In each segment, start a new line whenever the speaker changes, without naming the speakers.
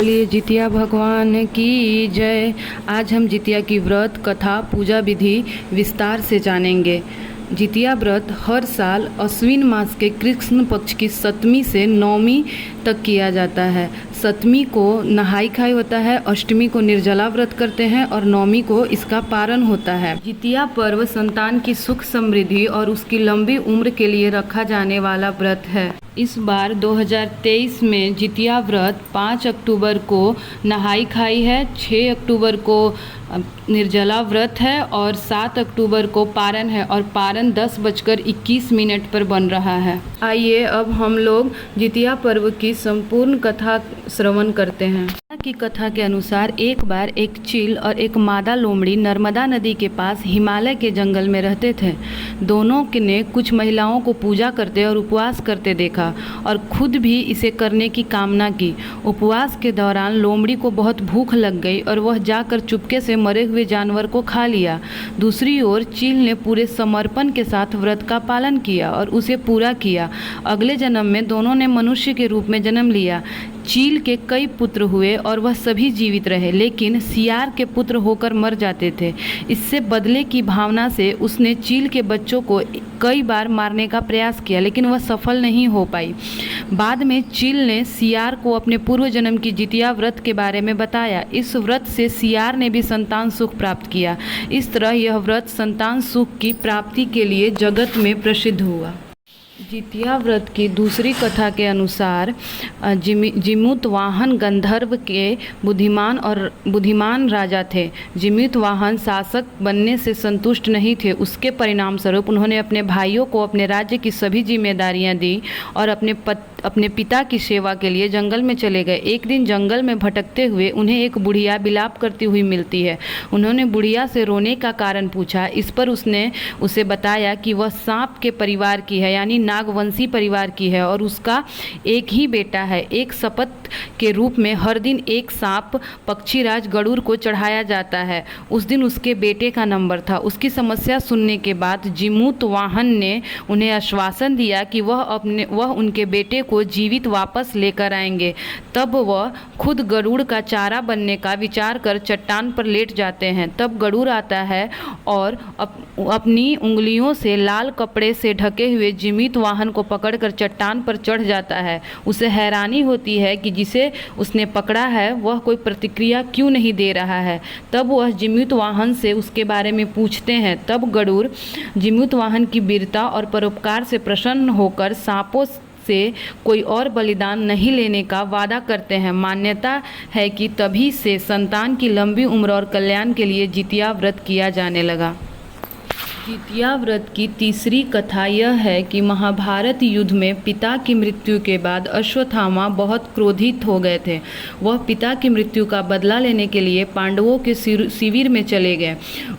बोलिए जितिया भगवान की जय। आज हम जितिया की व्रत कथा पूजा विधि विस्तार से जानेंगे। जितिया व्रत हर साल अश्विन मास के कृष्ण पक्ष की 7वीं से 9वीं तक किया जाता है। 7वीं को नहाई खाई होता है, अष्टमी को निर्जला व्रत करते हैं और 9वीं को इसका पारण होता है। जितिया पर्व संतान की सुख समृद्धि और उसकी लंबी उम्र के लिए रखा जाने वाला व्रत है। इस बार 2023 में जितिया व्रत 5 अक्टूबर को नहाई खाई है, 6 अक्टूबर को निर्जला व्रत है और 7 अक्टूबर को पारण है और पारण 10:21 पर बन रहा है। आइए अब हम लोग जितिया पर्व की संपूर्ण कथा श्रवण करते हैं। की कथा के अनुसार एक बार एक चील और एक मादा लोमड़ी नर्मदा नदी के पास हिमालय के जंगल में रहते थे। दोनों ने कुछ महिलाओं को पूजा करते और उपवास करते देखा और खुद भी इसे करने की कामना की। उपवास के दौरान लोमड़ी को बहुत भूख लग गई और वह जाकर चुपके से मरे हुए जानवर को खा लिया। दूसरी ओर चील ने पूरे समर्पण के साथ व्रत का पालन किया और उसे पूरा किया। अगले जन्म में दोनों ने मनुष्य के रूप में जन्म लिया। चील के कई पुत्र हुए और वह सभी जीवित रहे, लेकिन सियार के पुत्र होकर मर जाते थे। इससे बदले की भावना से उसने चील के बच्चों को कई बार मारने का प्रयास किया, लेकिन वह सफल नहीं हो पाई। बाद में चील ने सियार को अपने पूर्व जन्म की जितिया व्रत के बारे में बताया। इस व्रत से सियार ने भी संतान सुख प्राप्त किया। इस तरह यह व्रत संतान सुख की प्राप्ति के लिए जगत में प्रसिद्ध हुआ। जितिया व्रत की दूसरी कथा के अनुसार जिमूतवाहन गंधर्व के बुद्धिमान राजा थे। जिमूतवाहन शासक बनने से संतुष्ट नहीं थे। उसके परिणाम स्वरूप उन्होंने अपने भाइयों को अपने राज्य की सभी जिम्मेदारियां दी और अपने पिता की सेवा के लिए जंगल में चले गए। एक दिन जंगल में भटकते हुए उन्हें एक बुढ़िया विलाप करती हुई मिलती है। उन्होंने बुढ़िया से रोने का कारण पूछा। इस पर उसने उसे बताया कि वह सांप के परिवार की है, यानी नागवंशी परिवार की है और उसका एक ही बेटा है। एक शपथ के रूप में हर दिन एक सांप पक्षीराज गरुड़ को चढ़ाया जाता है। उस दिन उसके बेटे का नंबर था। उसकी समस्या सुनने के बाद जिमूतवाहन ने उन्हें आश्वासन दिया कि वह उनके बेटे को जीवित वापस लेकर आएंगे। तब वह खुद गरुड़ का चारा बनने का विचार कर चट्टान पर लेट जाते हैं। तब गरुड़ आता है और अपनी उंगलियों से लाल कपड़े से ढके हुए जिमूतवाहन को पकड़कर चट्टान पर चढ़ जाता है। उसे हैरानी होती है कि जिसे उसने पकड़ा है वह कोई प्रतिक्रिया क्यों नहीं दे रहा है। तब वह जिमूतवाहन से उसके बारे में पूछते हैं। तब गरुड़ जिमूतवाहन की वीरता और परोपकार से प्रसन्न होकर सांपों से कोई और बलिदान नहीं लेने का वादा करते हैं। मान्यता है कि तभी से संतान की लंबी उम्र और कल्याण के लिए जितिया व्रत किया जाने लगा। जितिया व्रत की तीसरी कथा यह है कि महाभारत युद्ध में पिता की मृत्यु के बाद अश्वत्थामा बहुत क्रोधित हो गए थे। वह पिता की मृत्यु का बदला लेने के लिए पांडवों के शिविर में चले गए।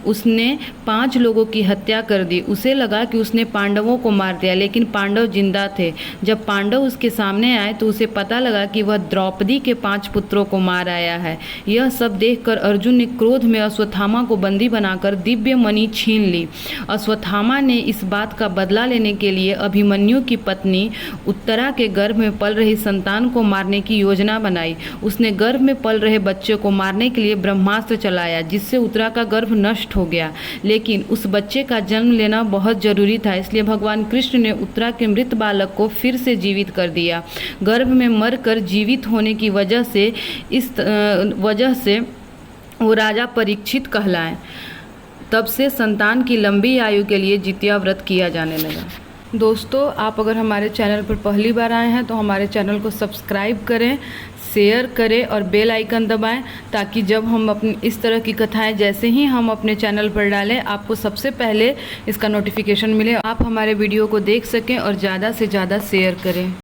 उसने 5 लोगों की हत्या कर दी। उसे लगा कि उसने पांडवों को मार दिया, लेकिन पांडव जिंदा थे। जब पांडव उसके सामने आए तो उसे पता लगा कि वह द्रौपदी के 5 पुत्रों को मार आया है। यह सब देखकर अर्जुन ने क्रोध में अश्वत्थामा को बंदी बनाकर दिव्य मणि छीन ली। अश्वत्थामा ने इस बात का बदला लेने के लिए अभिमन्यु की पत्नी उत्तरा के गर्भ में पल रही संतान को मारने की योजना बनाई। उसने गर्भ में पल रहे बच्चे को मारने के लिए ब्रह्मास्त्र चलाया, जिससे उत्तरा का गर्भ नष्ट हो गया। लेकिन उस बच्चे का जन्म लेना बहुत जरूरी था, इसलिए भगवान कृष्ण ने उत्तरा के मृत बालक को फिर से जीवित कर दिया। गर्भ में मरकर जीवित होने की वजह से वो राजा परीक्षित कहलाए। तब से संतान की लंबी आयु के लिए जितिया व्रत किया जाने लगा। दोस्तों, आप अगर हमारे चैनल पर पहली बार आए हैं तो हमारे चैनल को सब्सक्राइब करें, शेयर करें और बेल आइकन दबाएं, ताकि जब हम अपनी इस तरह की कथाएं जैसे ही हम अपने चैनल पर डालें आपको सबसे पहले इसका नोटिफिकेशन मिले। आप हमारे वीडियो को देख सकें और ज़्यादा से ज़्यादा शेयर करें।